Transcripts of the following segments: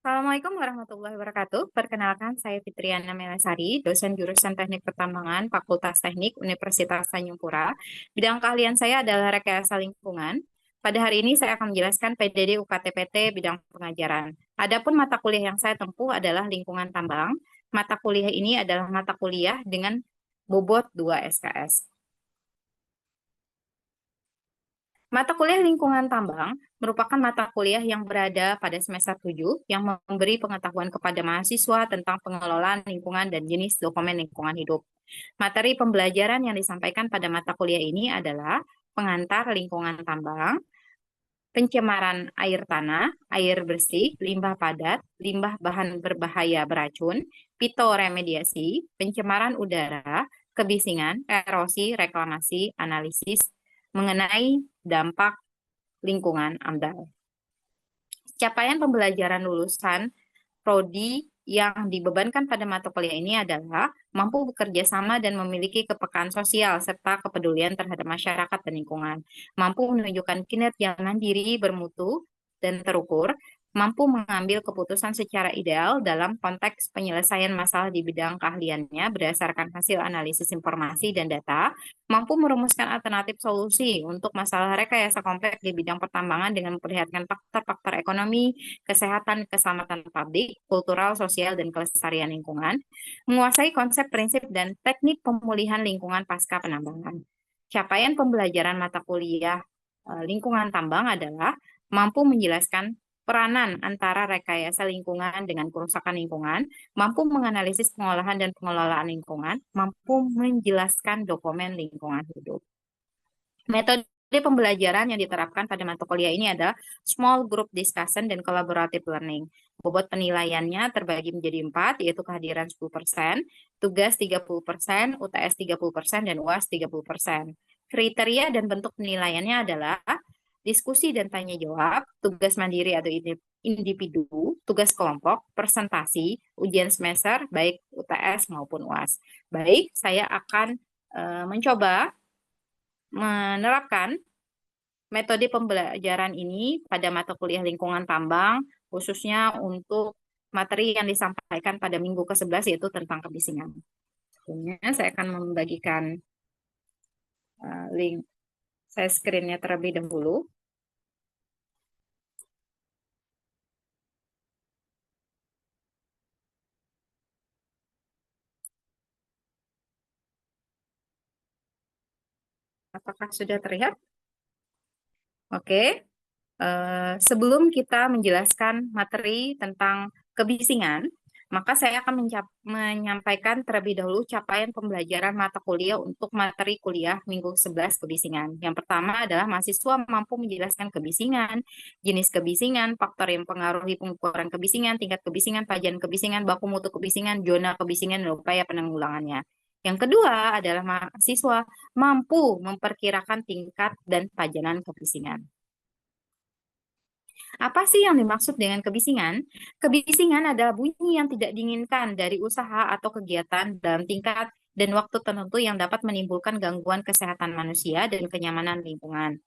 Assalamualaikum warahmatullahi wabarakatuh. Perkenalkan, saya Fitriana Melasari, dosen jurusan Teknik Pertambangan, Fakultas Teknik Universitas Tanjung Pura. Bidang keahlian saya adalah rekayasa lingkungan. Pada hari ini saya akan menjelaskan PDD UKTPT bidang pengajaran. Adapun mata kuliah yang saya tempuh adalah lingkungan tambang. Mata kuliah ini adalah mata kuliah dengan bobot 2 SKS. Mata kuliah lingkungan tambang merupakan mata kuliah yang berada pada semester 7 yang memberi pengetahuan kepada mahasiswa tentang pengelolaan lingkungan dan jenis dokumen lingkungan hidup. Materi pembelajaran yang disampaikan pada mata kuliah ini adalah pengantar lingkungan tambang, pencemaran air tanah, air bersih, limbah padat, limbah bahan berbahaya beracun, fitoremediasi, pencemaran udara, kebisingan, erosi, reklamasi, analisis mengenai dampak lingkungan AMDAL. Capaian pembelajaran lulusan prodi yang dibebankan pada mata kuliah ini adalah mampu bekerja sama dan memiliki kepekaan sosial serta kepedulian terhadap masyarakat dan lingkungan, mampu menunjukkan kinerja mandiri, bermutu, dan terukur, mampu mengambil keputusan secara ideal dalam konteks penyelesaian masalah di bidang keahliannya berdasarkan hasil analisis informasi dan data, mampu merumuskan alternatif solusi untuk masalah rekayasa kompleks di bidang pertambangan dengan memperlihatkan faktor-faktor ekonomi, kesehatan, keselamatan publik, kultural, sosial, dan kelestarian lingkungan, menguasai konsep, prinsip, dan teknik pemulihan lingkungan pasca penambangan. Capaian pembelajaran mata kuliah lingkungan tambang adalah mampu menjelaskan peranan antara rekayasa lingkungan dengan kerusakan lingkungan, mampu menganalisis pengolahan dan pengelolaan lingkungan, mampu menjelaskan dokumen lingkungan hidup. Metode pembelajaran yang diterapkan pada mata kuliah ini adalah small group discussion dan collaborative learning. Bobot penilaiannya terbagi menjadi 4, yaitu kehadiran 10%, tugas 30%, UTS 30%, dan UAS 30%. Kriteria dan bentuk penilaiannya adalah diskusi dan tanya jawab, tugas mandiri atau individu, tugas kelompok, presentasi, ujian semester, baik UTS maupun UAS. Baik, saya akan mencoba menerapkan metode pembelajaran ini pada mata kuliah lingkungan tambang, khususnya untuk materi yang disampaikan pada minggu ke-11 yaitu tentang kebisingan. Sebelumnya saya akan membagikan link saya screen-nya terlebih dahulu. Apakah sudah terlihat? Oke. Sebelum kita menjelaskan materi tentang kebisingan, maka saya akan menyampaikan terlebih dahulu capaian pembelajaran mata kuliah untuk materi kuliah minggu 11 kebisingan. Yang pertama adalah mahasiswa mampu menjelaskan kebisingan, jenis kebisingan, faktor yang mempengaruhi pengukuran kebisingan, tingkat kebisingan, pajan kebisingan, baku mutu kebisingan, zona kebisingan, dan upaya penanggulangannya. Yang kedua adalah mahasiswa mampu memperkirakan tingkat dan pajanan kebisingan. Apa sih yang dimaksud dengan kebisingan? Kebisingan adalah bunyi yang tidak diinginkan dari usaha atau kegiatan dalam tingkat dan waktu tertentu yang dapat menimbulkan gangguan kesehatan manusia dan kenyamanan lingkungan.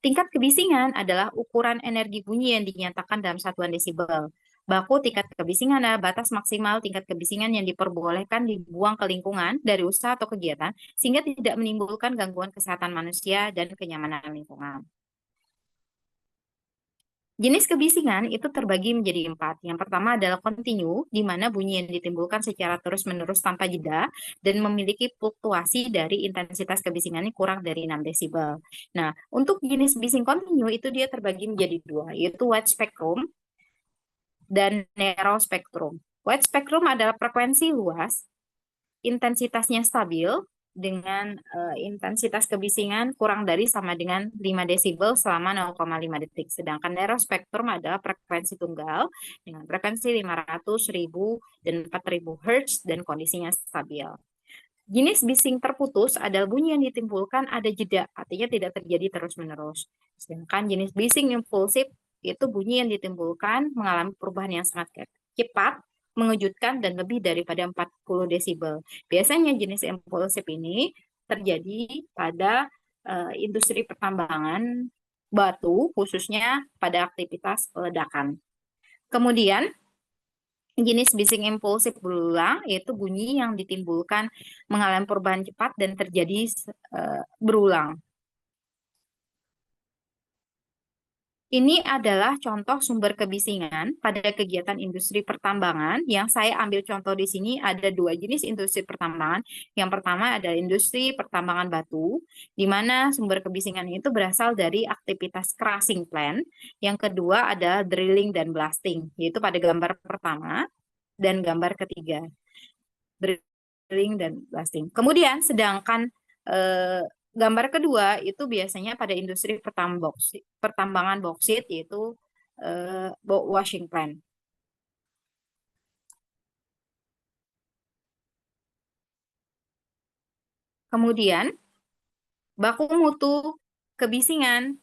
Tingkat kebisingan adalah ukuran energi bunyi yang dinyatakan dalam satuan desibel. Baku tingkat kebisingan adalah batas maksimal tingkat kebisingan yang diperbolehkan dibuang ke lingkungan dari usaha atau kegiatan sehingga tidak menimbulkan gangguan kesehatan manusia dan kenyamanan lingkungan. Jenis kebisingan itu terbagi menjadi 4. Yang pertama adalah kontinu, di mana bunyi yang ditimbulkan secara terus-menerus tanpa jeda dan memiliki fluktuasi dari intensitas kebisingannya kurang dari 6 desibel. Nah, untuk jenis bising kontinu itu dia terbagi menjadi 2, yaitu wide spectrum dan narrow spectrum. Wide spectrum adalah frekuensi luas, intensitasnya stabil, dengan intensitas kebisingan kurang dari sama dengan 5 desibel selama 0,5 detik. Sedangkan narrow spectrum adalah frekuensi tunggal dengan frekuensi 500, 1000, dan 4000 Hz dan kondisinya stabil. Jenis bising terputus adalah bunyi yang ditimbulkan ada jeda, artinya tidak terjadi terus-menerus. Sedangkan jenis bising impulsif itu bunyi yang ditimbulkan mengalami perubahan yang sangat cepat, mengejutkan, dan lebih daripada 40 desibel. Biasanya jenis impulsif ini terjadi pada industri pertambangan batu, khususnya pada aktivitas ledakan. Kemudian, Jenis bising impulsif berulang yaitu bunyi yang ditimbulkan mengalami perubahan cepat dan terjadi berulang. Ini adalah contoh sumber kebisingan pada kegiatan industri pertambangan. Yang saya ambil contoh di sini ada dua jenis industri pertambangan. Yang pertama adalah industri pertambangan batu, di mana sumber kebisingan itu berasal dari aktivitas crushing plant. Yang kedua adalah drilling dan blasting, yaitu pada gambar pertama dan gambar ketiga. Drilling dan blasting. Kemudian sedangkan eh, gambar kedua itu biasanya pada industri pertambangan boksit yaitu washing plant. Kemudian baku mutu kebisingan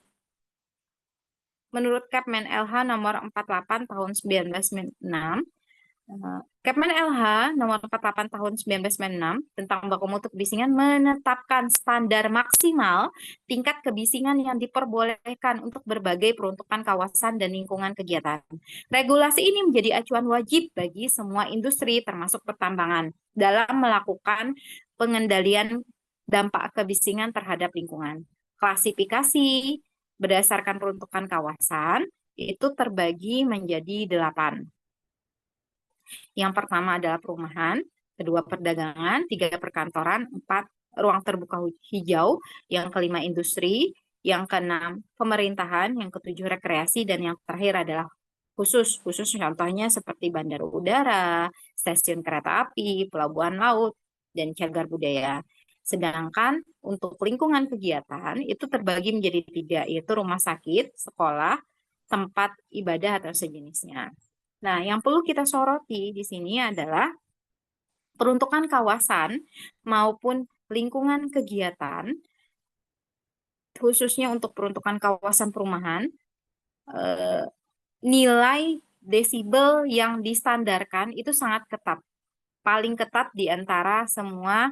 menurut Kepmen LH nomor 48 tahun 1996. Kepmen LH nomor 48 tahun 1996 tentang baku mutu kebisingan menetapkan standar maksimal tingkat kebisingan yang diperbolehkan untuk berbagai peruntukan kawasan dan lingkungan kegiatan. Regulasi ini menjadi acuan wajib bagi semua industri termasuk pertambangan dalam melakukan pengendalian dampak kebisingan terhadap lingkungan. Klasifikasi berdasarkan peruntukan kawasan itu terbagi menjadi 8. Yang pertama adalah perumahan, kedua perdagangan, tiga perkantoran, empat ruang terbuka hijau, yang kelima industri, yang keenam pemerintahan, yang ketujuh rekreasi, dan yang terakhir adalah khusus. Khusus contohnya seperti bandara udara, stasiun kereta api, pelabuhan laut, dan cagar budaya. Sedangkan untuk lingkungan kegiatan itu terbagi menjadi tiga, yaitu rumah sakit, sekolah, tempat ibadah atau sejenisnya. Nah, yang perlu kita soroti di sini adalah peruntukan kawasan maupun lingkungan kegiatan, khususnya untuk peruntukan kawasan perumahan, eh, nilai desibel yang distandarkan itu sangat ketat, paling ketat di antara semua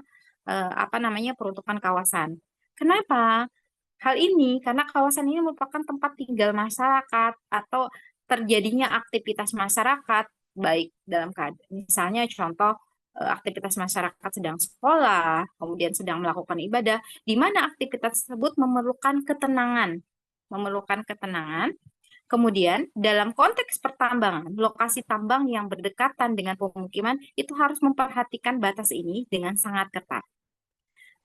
peruntukan kawasan. Kenapa? Hal ini karena kawasan ini merupakan tempat tinggal masyarakat atau terjadinya aktivitas masyarakat, baik dalam misalnya contoh aktivitas masyarakat sedang sekolah, kemudian sedang melakukan ibadah, di mana aktivitas tersebut memerlukan ketenangan. Kemudian dalam konteks pertambangan, lokasi tambang yang berdekatan dengan pemukiman itu harus memperhatikan batas ini dengan sangat ketat.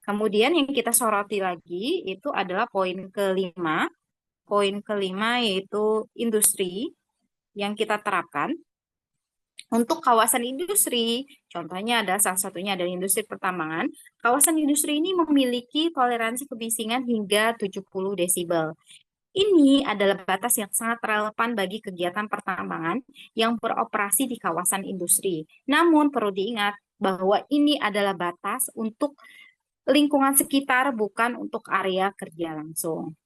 Kemudian yang kita soroti lagi itu adalah poin kelima. Poin kelima yaitu industri yang kita terapkan. Untuk kawasan industri, contohnya ada salah satunya adalah industri pertambangan. Kawasan industri ini memiliki toleransi kebisingan hingga 70 desibel. Ini adalah batas yang sangat relevan bagi kegiatan pertambangan yang beroperasi di kawasan industri. Namun perlu diingat bahwa ini adalah batas untuk lingkungan sekitar, bukan untuk area kerja langsung.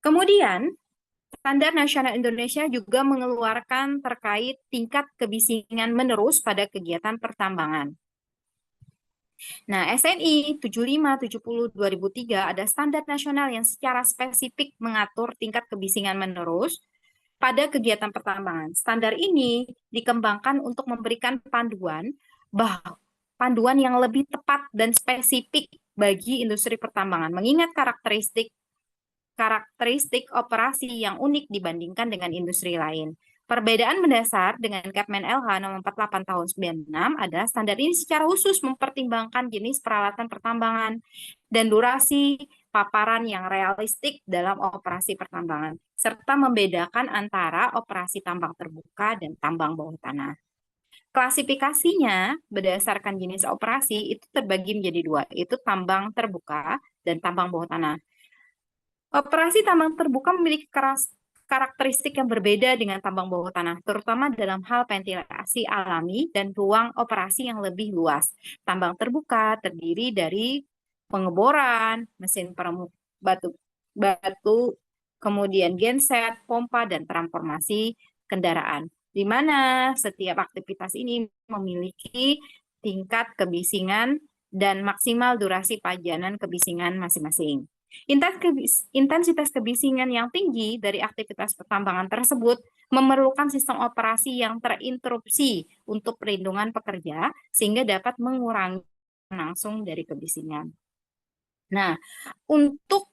Kemudian, Standar Nasional Indonesia juga mengeluarkan terkait tingkat kebisingan menerus pada kegiatan pertambangan. Nah, SNI 75/70/2003 ada standar nasional yang secara spesifik mengatur tingkat kebisingan menerus pada kegiatan pertambangan. Standar ini dikembangkan untuk memberikan panduan yang lebih tepat dan spesifik bagi industri pertambangan, mengingat karakteristik operasi yang unik dibandingkan dengan industri lain. Perbedaan mendasar dengan Kepmen LH nomor 48 tahun 96 adalah standar ini secara khusus mempertimbangkan jenis peralatan pertambangan dan durasi paparan yang realistik dalam operasi pertambangan, serta membedakan antara operasi tambang terbuka dan tambang bawah tanah. Klasifikasinya berdasarkan jenis operasi itu terbagi menjadi dua, yaitu tambang terbuka dan tambang bawah tanah. Operasi tambang terbuka memiliki karakteristik yang berbeda dengan tambang bawah tanah, terutama dalam hal ventilasi alami dan ruang operasi yang lebih luas. Tambang terbuka terdiri dari pengeboran, mesin batu, kemudian genset, pompa, dan transformasi kendaraan, di mana setiap aktivitas ini memiliki tingkat kebisingan dan maksimal durasi pajanan kebisingan masing-masing. Intensitas kebisingan yang tinggi dari aktivitas pertambangan tersebut memerlukan sistem operasi yang terinterupsi untuk perlindungan pekerja sehingga dapat mengurangi langsung dari kebisingan. Nah, untuk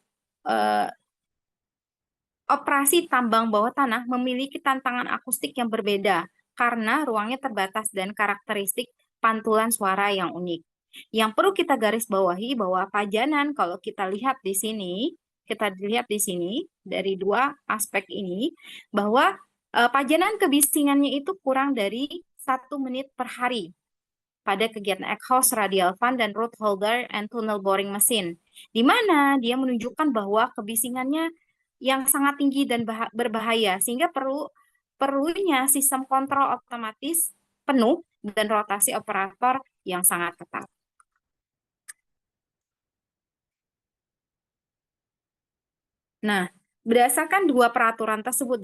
operasi tambang bawah tanah memiliki tantangan akustik yang berbeda karena ruangnya terbatas dan karakteristik pantulan suara yang unik. Yang perlu kita garis bawahi bahwa pajanan kalau kita lihat di sini dari dua aspek ini bahwa pajanan kebisingannya itu kurang dari 1 menit per hari pada kegiatan Eckhouse Radial Fan dan Root Holder and Tunnel Boring Machine, di mana dia menunjukkan bahwa kebisingannya yang sangat tinggi dan berbahaya, sehingga perlunya sistem kontrol otomatis penuh dan rotasi operator yang sangat ketat. Nah, berdasarkan peraturan tersebut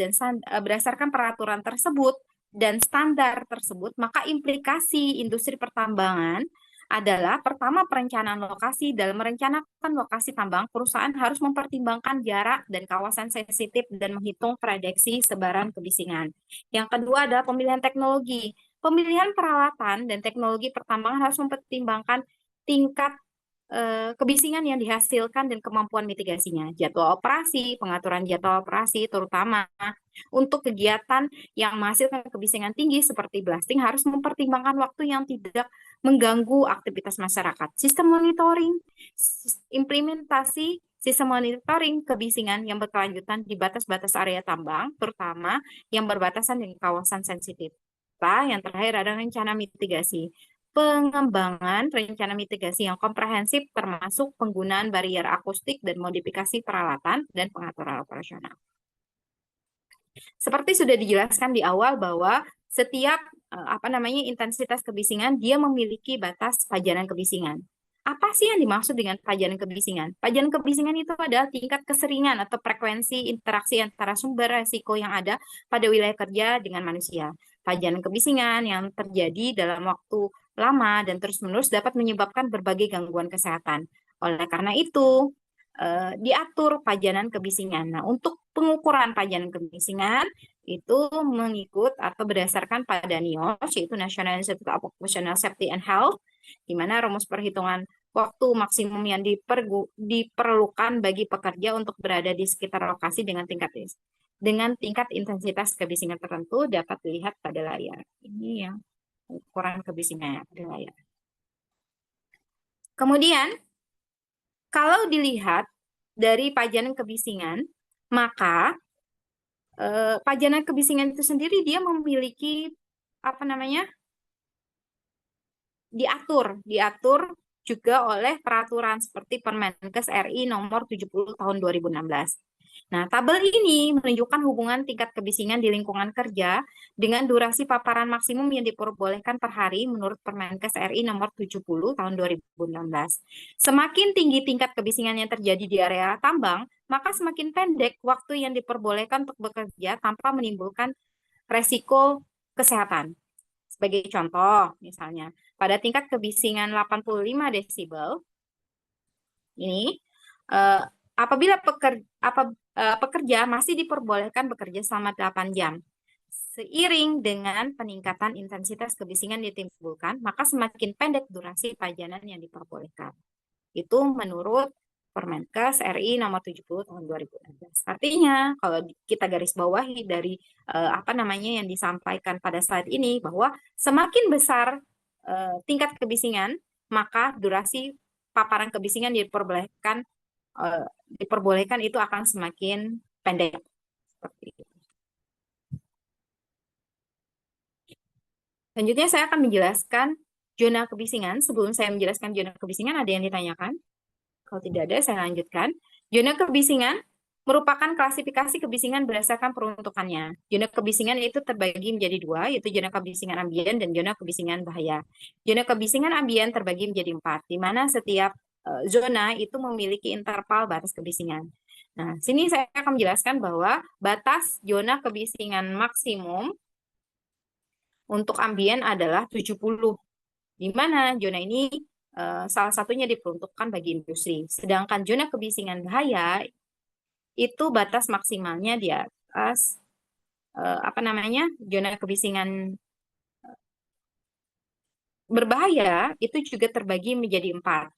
dan standar tersebut, maka implikasi industri pertambangan adalah pertama perencanaan lokasi. Dalam merencanakan lokasi tambang, perusahaan harus mempertimbangkan jarak dan kawasan sensitif dan menghitung prediksi sebaran kebisingan. Yang kedua adalah pemilihan teknologi. Pemilihan peralatan dan teknologi pertambangan harus mempertimbangkan tingkat kebisingan yang dihasilkan dan kemampuan mitigasinya. Jadwal operasi, pengaturan jadwal operasi, terutama untuk kegiatan yang menghasilkan kebisingan tinggi seperti blasting harus mempertimbangkan waktu yang tidak mengganggu aktivitas masyarakat. Implementasi sistem monitoring kebisingan yang berkelanjutan di batas-batas area tambang, terutama yang berbatasan dengan kawasan sensitif. Yang terakhir adalah rencana mitigasi. Pengembangan rencana mitigasi yang komprehensif termasuk penggunaan barrier akustik dan modifikasi peralatan dan pengaturan operasional. Seperti sudah dijelaskan di awal bahwa setiap intensitas kebisingan dia memiliki batas pajanan kebisingan. Apa sih yang dimaksud dengan pajanan kebisingan? Pajanan kebisingan itu adalah tingkat keseringan atau frekuensi interaksi antara sumber resiko yang ada pada wilayah kerja dengan manusia. Pajanan kebisingan yang terjadi dalam waktu lama dan terus-menerus dapat menyebabkan berbagai gangguan kesehatan. Oleh karena itu, diatur pajanan kebisingan. Nah, untuk pengukuran pajanan kebisingan itu mengikut atau berdasarkan pada NIOSH, yaitu National Institute of Occupational Safety and Health, di mana rumus perhitungan waktu maksimum yang diperlukan bagi pekerja untuk berada di sekitar lokasi dengan tingkat intensitas kebisingan tertentu dapat dilihat pada layar. Ini yang ukuran kebisingannya pada layar. Kemudian, kalau dilihat dari pajanan kebisingan, maka pajanan kebisingan itu sendiri dia memiliki diatur juga oleh peraturan seperti Permenkes RI nomor 70 tahun 2016. Nah, tabel ini menunjukkan hubungan tingkat kebisingan di lingkungan kerja dengan durasi paparan maksimum yang diperbolehkan per hari menurut Permenkes RI nomor 70 tahun 2016. Semakin tinggi tingkat kebisingan yang terjadi di area tambang, maka semakin pendek waktu yang diperbolehkan untuk bekerja tanpa menimbulkan resiko kesehatan. Sebagai contoh, misalnya, pada tingkat kebisingan 85 desibel, ini apabila pekerja masih diperbolehkan bekerja selama 8 jam. Seiring dengan peningkatan intensitas kebisingan ditimbulkan, maka semakin pendek durasi pajanan yang diperbolehkan. Itu menurut Permenkes RI nomor 70 tahun 2016. Artinya, kalau kita garis bawahi dari yang disampaikan pada slide ini, bahwa semakin besar tingkat kebisingan, maka durasi paparan kebisingan diperbolehkan itu akan semakin pendek. Seperti itu. Selanjutnya saya akan menjelaskan zona kebisingan. Sebelum saya menjelaskan zona kebisingan, ada yang ditanyakan? Kalau tidak ada, saya lanjutkan. Zona kebisingan merupakan klasifikasi kebisingan berdasarkan peruntukannya. Zona kebisingan itu terbagi menjadi dua, yaitu zona kebisingan ambien dan zona kebisingan bahaya. Zona kebisingan ambien terbagi menjadi 4, di mana setiap zona itu memiliki interval batas kebisingan. Nah, sini saya akan menjelaskan bahwa batas zona kebisingan maksimum untuk ambien adalah 70, di mana zona ini salah satunya diperuntukkan bagi industri. Sedangkan zona kebisingan bahaya itu batas maksimalnya di atas apa namanya, zona kebisingan berbahaya itu juga terbagi menjadi 4.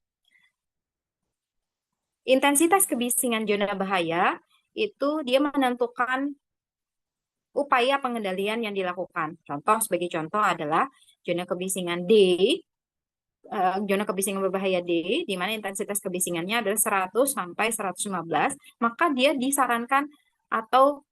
Intensitas kebisingan zona bahaya itu dia menentukan upaya pengendalian yang dilakukan. Contoh, sebagai contoh adalah zona kebisingan D, zona kebisingan berbahaya D, di mana intensitas kebisingannya adalah 100 sampai 115, maka dia disarankan atau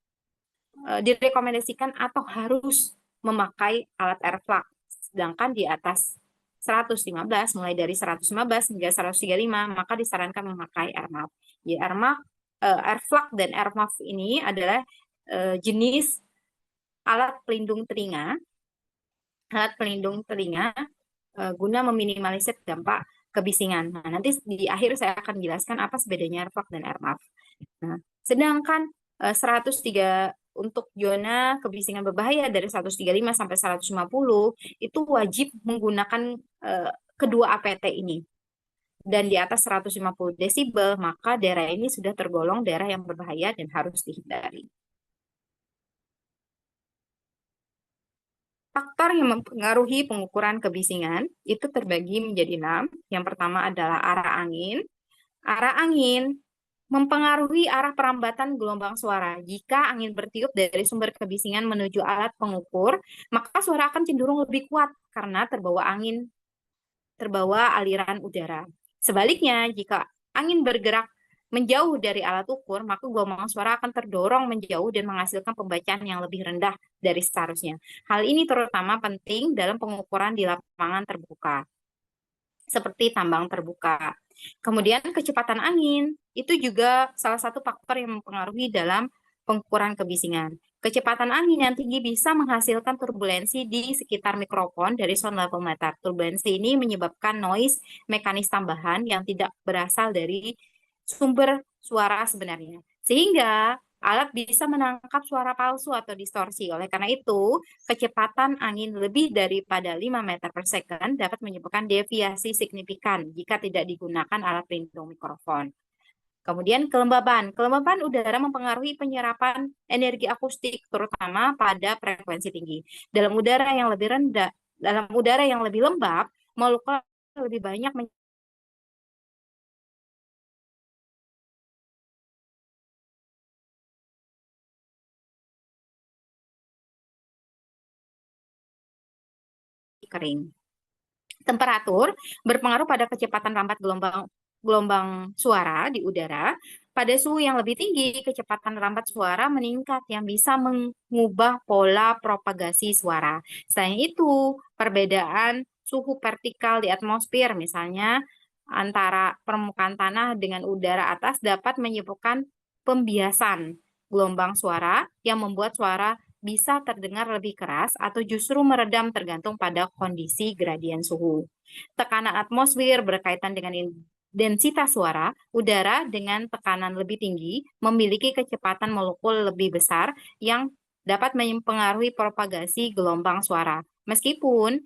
direkomendasikan atau harus memakai alat air flux. Sedangkan di atas 115, mulai dari 115 hingga 135, maka disarankan memakai air muff. Jadi air flux dan air muff ini adalah jenis alat pelindung telinga, guna meminimalisir dampak kebisingan. Nah, nanti di akhir saya akan jelaskan apa bedanya air flux dan air muff. Nah, sedangkan 103 untuk zona kebisingan berbahaya dari 135 sampai 150 itu wajib menggunakan kedua APT ini. Dan di atas 150 desibel, maka daerah ini sudah tergolong daerah yang berbahaya dan harus dihindari. Faktor yang mempengaruhi pengukuran kebisingan itu terbagi menjadi 6. Yang pertama adalah arah angin. Arah angin mempengaruhi arah perambatan gelombang suara. Jika angin bertiup dari sumber kebisingan menuju alat pengukur, maka suara akan cenderung lebih kuat karena terbawa aliran udara. Sebaliknya, jika angin bergerak menjauh dari alat ukur, maka gelombang suara akan terdorong menjauh dan menghasilkan pembacaan yang lebih rendah dari seharusnya. Hal ini terutama penting dalam pengukuran di lapangan terbuka, seperti tambang terbuka. Kemudian kecepatan angin itu juga salah satu faktor yang mempengaruhi dalam pengukuran kebisingan. Kecepatan angin yang tinggi bisa menghasilkan turbulensi di sekitar mikrofon dari sound level meter. Turbulensi ini menyebabkan noise mekanis tambahan yang tidak berasal dari sumber suara sebenarnya. Sehingga alat bisa menangkap suara palsu atau distorsi. Oleh karena itu, kecepatan angin lebih daripada 5 meter per second dapat menyebabkan deviasi signifikan jika tidak digunakan alat pelindung mikrofon. Kemudian kelembaban. Kelembaban udara mempengaruhi penyerapan energi akustik, terutama pada frekuensi tinggi. Dalam udara yang lebih lembab, molekul lebih banyak kering. Temperatur berpengaruh pada kecepatan rampat gelombang suara di udara. Pada suhu yang lebih tinggi, kecepatan rampat suara meningkat yang bisa mengubah pola propagasi suara. Selain itu, perbedaan suhu vertikal di atmosfer, misalnya antara permukaan tanah dengan udara atas, dapat menyebabkan pembiasan gelombang suara yang membuat suara bisa terdengar lebih keras atau justru meredam tergantung pada kondisi gradien suhu. Tekanan atmosfer berkaitan dengan densitas suara. Udara dengan tekanan lebih tinggi memiliki kecepatan molekul lebih besar yang dapat mempengaruhi propagasi gelombang suara. Meskipun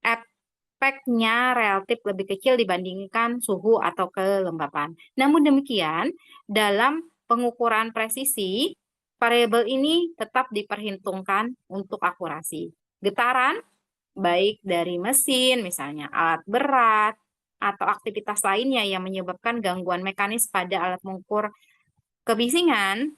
efeknya relatif lebih kecil dibandingkan suhu atau kelembapan. Namun demikian, dalam pengukuran presisi, variabel ini tetap diperhitungkan untuk akurasi. Getaran, baik dari mesin, misalnya alat berat, atau aktivitas lainnya yang menyebabkan gangguan mekanis pada alat mengukur kebisingan,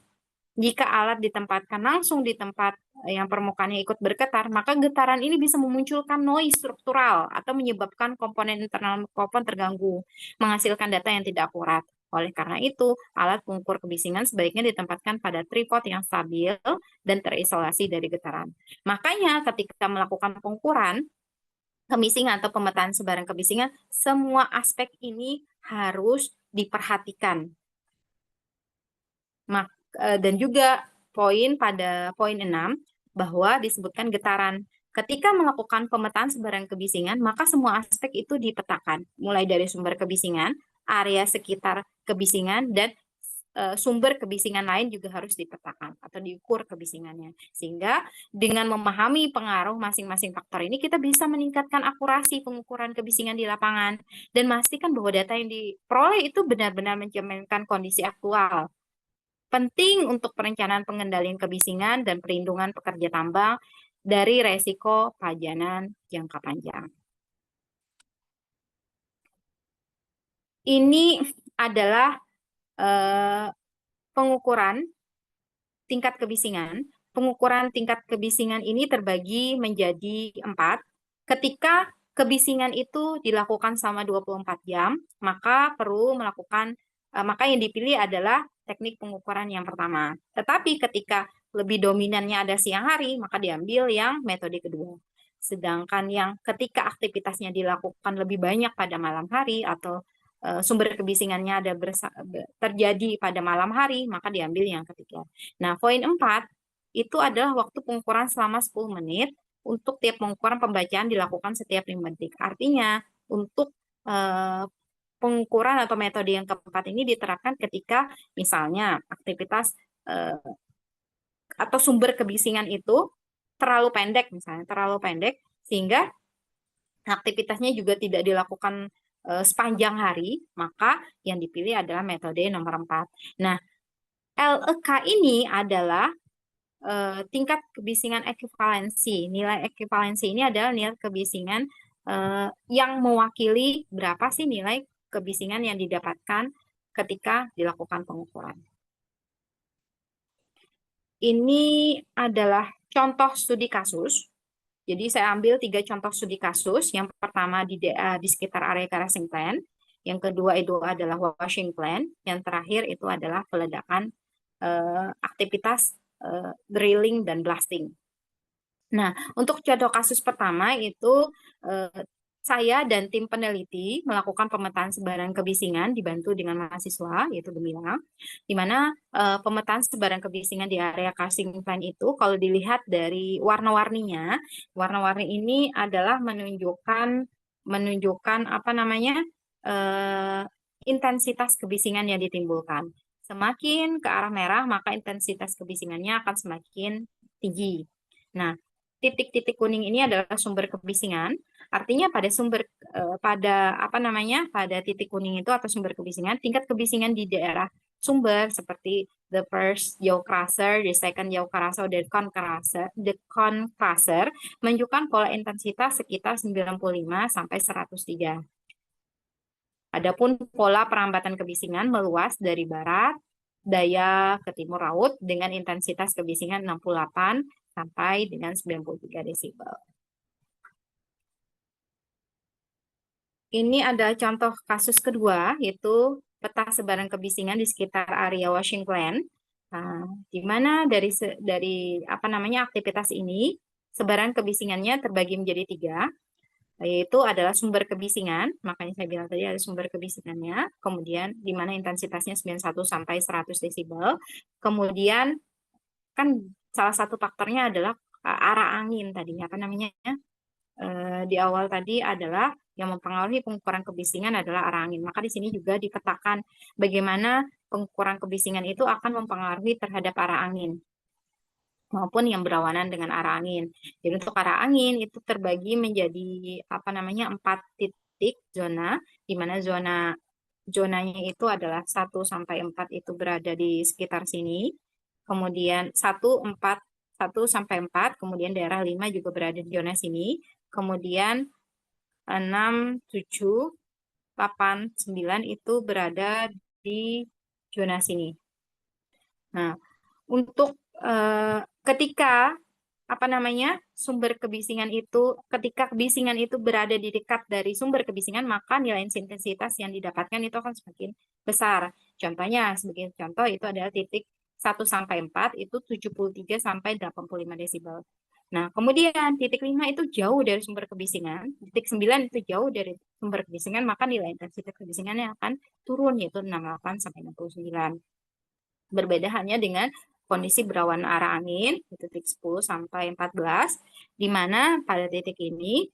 jika alat ditempatkan langsung di tempat yang permukaannya ikut bergetar, maka getaran ini bisa memunculkan noise struktural atau menyebabkan komponen internal mikrofon terganggu, menghasilkan data yang tidak akurat. Oleh karena itu, alat pengukur kebisingan sebaiknya ditempatkan pada tripod yang stabil dan terisolasi dari getaran. Makanya ketika melakukan pengukuran kebisingan atau pemetaan sebaran kebisingan, semua aspek ini harus diperhatikan. Dan juga pada poin 6 bahwa disebutkan getaran. Ketika melakukan pemetaan sebaran kebisingan, maka semua aspek itu dipetakan, mulai dari sumber kebisingan, area sekitar kebisingan, dan sumber kebisingan lain juga harus dipetakan atau diukur kebisingannya. Sehingga dengan memahami pengaruh masing-masing faktor ini, kita bisa meningkatkan akurasi pengukuran kebisingan di lapangan dan memastikan bahwa data yang diperoleh itu benar-benar mencerminkan kondisi aktual. Penting untuk perencanaan pengendalian kebisingan dan perlindungan pekerja tambang dari resiko pajanan jangka panjang. Ini adalah pengukuran tingkat kebisingan. Pengukuran tingkat kebisingan ini terbagi menjadi 4. Ketika kebisingan itu dilakukan selama 24 jam, maka maka yang dipilih adalah teknik pengukuran yang pertama. Tetapi ketika lebih dominannya ada siang hari, maka diambil yang metode kedua. Sedangkan yang ketika aktivitasnya dilakukan lebih banyak pada malam hari atau sumber kebisingannya terjadi pada malam hari, maka diambil yang ketiga. Nah, poin 4 itu adalah waktu pengukuran selama 10 menit untuk tiap pengukuran pembacaan dilakukan setiap 5 detik. Artinya, untuk pengukuran atau metode yang keempat ini diterapkan ketika misalnya aktivitas atau sumber kebisingan itu terlalu pendek sehingga aktivitasnya juga tidak dilakukan sepanjang hari, maka yang dipilih adalah metode nomor 4. Nah, LEK ini adalah tingkat kebisingan ekuivalensi. Nilai ekuivalensi ini adalah nilai kebisingan yang mewakili berapa sih nilai kebisingan yang didapatkan ketika dilakukan pengukuran. Ini adalah contoh studi kasus. Jadi saya ambil 3 contoh studi kasus. Yang pertama di sekitar area Karasing Plant, yang kedua itu adalah washing plant, yang terakhir itu adalah peledakan aktivitas drilling dan blasting. Nah, untuk contoh kasus pertama itu saya dan tim peneliti melakukan pemetaan sebaran kebisingan dibantu dengan mahasiswa, yaitu Gemilang, di mana pemetaan sebaran kebisingan di area casing plant itu kalau dilihat dari warna-warninya, warna-warni ini adalah menunjukkan apa namanya intensitas kebisingan yang ditimbulkan. Semakin ke arah merah, maka intensitas kebisingannya akan semakin tinggi. Nah, titik-titik kuning ini adalah sumber kebisingan. Artinya pada titik kuning itu atau sumber kebisingan, tingkat kebisingan di daerah sumber seperti the first yaw crusher, the second yaw crusher, the cone crusher menunjukkan pola intensitas sekitar 95 sampai 103. Adapun pola perambatan kebisingan meluas dari barat daya ke timur laut dengan intensitas kebisingan 68 sampai dengan 93 desibel. Ini ada contoh kasus kedua, yaitu peta sebaran kebisingan di sekitar area washing plant, di mana dari aktivitas ini sebaran kebisingannya terbagi menjadi 3, yaitu adalah sumber kebisingan, makanya saya bilang tadi ada sumber kebisingannya, kemudian di mana intensitasnya 91 sampai 100 desibel, kemudian kan salah satu faktornya adalah arah angin tadi, di awal tadi adalah yang mempengaruhi pengukuran kebisingan adalah arah angin. Maka di sini juga dipetakan bagaimana pengukuran kebisingan itu akan mempengaruhi terhadap arah angin maupun yang berlawanan dengan arah angin. Jadi untuk arah angin itu terbagi menjadi 4 titik zona, di mana zonanya itu adalah 1 sampai 4 itu berada di sekitar sini. Kemudian 1 sampai 4, kemudian daerah 5 juga berada di zona sini. Kemudian 6, 7, 8, 9 itu berada di zona sini. Nah, untuk ketika sumber kebisingan itu, ketika kebisingan itu berada di dekat dari sumber kebisingan, maka nilai intensitas yang didapatkan itu akan semakin besar. Contohnya, sebagai contoh itu adalah titik 1 sampai 4 itu 73 sampai 85 desibel. Nah, kemudian titik 5 itu jauh dari sumber kebisingan, titik 9 itu jauh dari sumber kebisingan, maka nilai intensitas kebisingannya akan turun, yaitu 68 sampai 69. Berbeda hanya dengan kondisi berawan arah angin, titik 10 sampai 14, di mana pada titik ini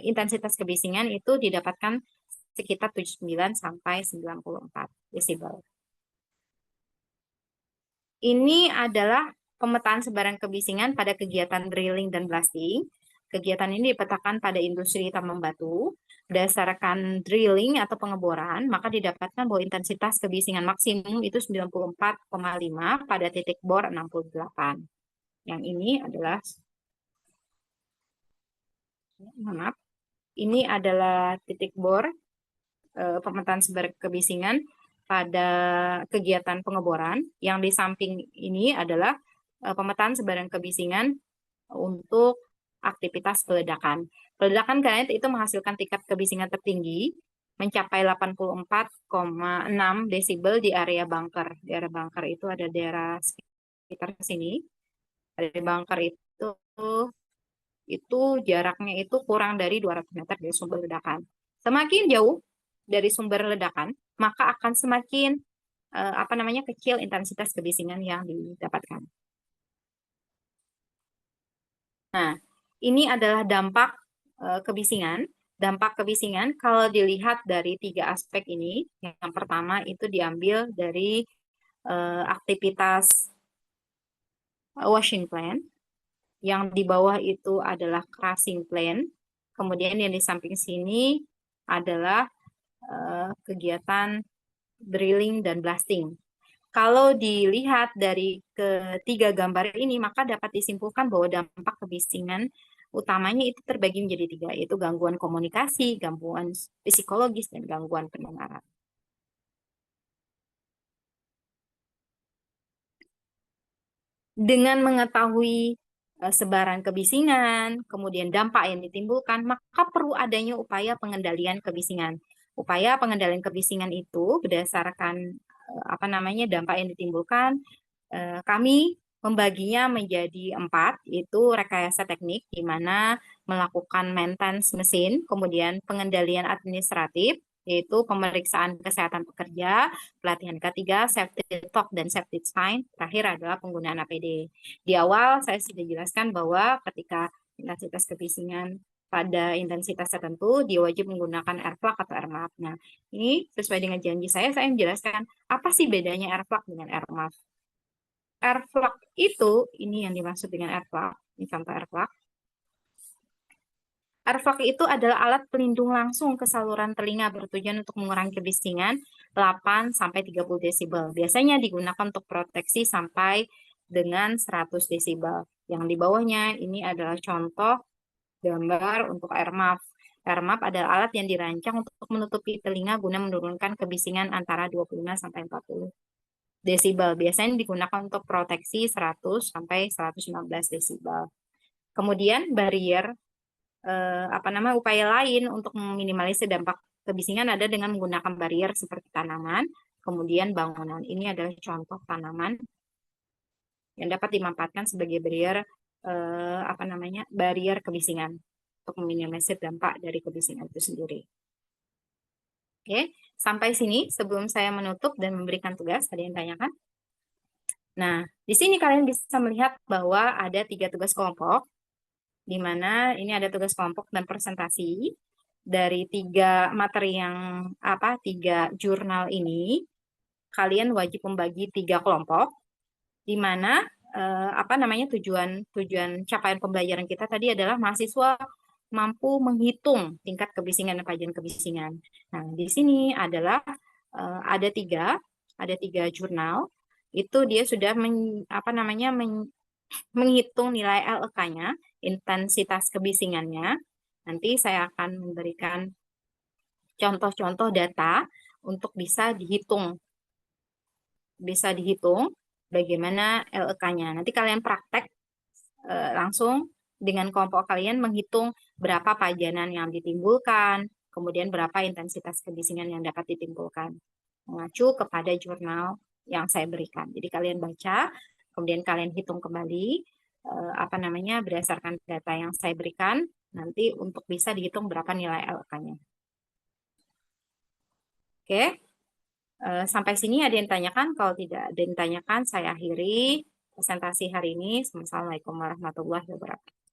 intensitas kebisingan itu didapatkan sekitar 79 sampai 94 desibel. Ini adalah pemetaan sebaran kebisingan pada kegiatan drilling dan blasting. Kegiatan ini dipetakan pada industri tambang batu. Berdasarkan drilling atau pengeboran, maka didapatkan bahwa intensitas kebisingan maksimum itu 94,5 pada titik bor 68. Yang ini adalah, maaf, ini adalah titik bor pemetaan sebaran kebisingan pada kegiatan pengeboran. Yang di samping ini adalah pemetaan sebaran kebisingan untuk aktivitas peledakan. Peledakan granit itu menghasilkan tingkat kebisingan tertinggi mencapai 84,6 desibel di area bunker. Di area bunker itu ada daerah sekitar sini. Area bunker itu jaraknya itu kurang dari 200 meter dari sumber ledakan. Semakin jauh dari sumber ledakan, maka akan semakin kecil intensitas kebisingan yang didapatkan. Nah, ini adalah dampak kebisingan. Dampak kebisingan kalau dilihat dari 3 aspek ini, yang pertama itu diambil dari aktivitas washing plant, yang di bawah itu adalah crushing plant, kemudian yang di samping sini adalah kegiatan drilling dan blasting. Kalau dilihat dari ketiga gambar ini, maka dapat disimpulkan bahwa dampak kebisingan utamanya itu terbagi menjadi 3, yaitu gangguan komunikasi, gangguan psikologis, dan gangguan pendengaran. Dengan mengetahui sebaran kebisingan, kemudian dampak yang ditimbulkan, maka perlu adanya upaya pengendalian kebisingan. Upaya pengendalian kebisingan itu berdasarkan dampak yang ditimbulkan, kami membaginya menjadi 4, yaitu rekayasa teknik, di mana melakukan maintenance mesin, kemudian pengendalian administratif, yaitu pemeriksaan kesehatan pekerja, pelatihan K3, safety talk, dan safety sign. Terakhir adalah penggunaan APD. Di awal saya sudah jelaskan bahwa ketika intensitas kebisingan pada intensitas tertentu, dia wajib menggunakan air plug atau air muff. Nah, ini sesuai dengan janji saya menjelaskan apa sih bedanya air plug dengan air muff. Air plug itu, ini yang dimaksud dengan air plug, ini contoh air plug. Air plug itu adalah alat pelindung langsung ke saluran telinga bertujuan untuk mengurangi kebisingan 8-30 desibel. Biasanya digunakan untuk proteksi sampai dengan 100 desibel. Yang di bawahnya ini adalah contoh gambar untuk air muff. Air muff adalah alat yang dirancang untuk menutupi telinga guna menurunkan kebisingan antara 25-40 desibel. Biasanya digunakan untuk proteksi 100-115 desibel. Kemudian barrier upaya lain untuk meminimalisir dampak kebisingan ada dengan menggunakan barrier seperti tanaman, kemudian bangunan. Ini adalah contoh tanaman yang dapat dimanfaatkan sebagai barrier barrier kebisingan untuk meminimalisir dampak dari kebisingan itu sendiri. Oke, sampai sini sebelum saya menutup dan memberikan tugas, ada yang tanyakan? Nah, di sini kalian bisa melihat bahwa ada 3 tugas kelompok, di mana ini ada tugas kelompok dan presentasi dari 3 materi yang 3 jurnal ini. Kalian wajib membagi 3 kelompok, di mana tujuan capaian pembelajaran kita tadi adalah mahasiswa mampu menghitung tingkat kebisingan dan kajian kebisingan. Nah, di sini adalah ada 3 jurnal. Itu dia sudah menghitung nilai LEK-nya, intensitas kebisingannya. Nanti saya akan memberikan contoh-contoh data untuk bisa dihitung bagaimana LEK-nya. Nanti kalian praktek langsung dengan kelompok kalian menghitung berapa pajanan yang ditimbulkan, kemudian berapa intensitas kebisingan yang dapat ditimbulkan, mengacu kepada jurnal yang saya berikan. Jadi kalian baca, kemudian kalian hitung kembali berdasarkan data yang saya berikan, nanti untuk bisa dihitung berapa nilai LEK-nya. Oke, sampai sini ada yang tanyakan? Kalau tidak ada yang tanyakan, saya akhiri presentasi hari ini. Assalamualaikum warahmatullahi wabarakatuh.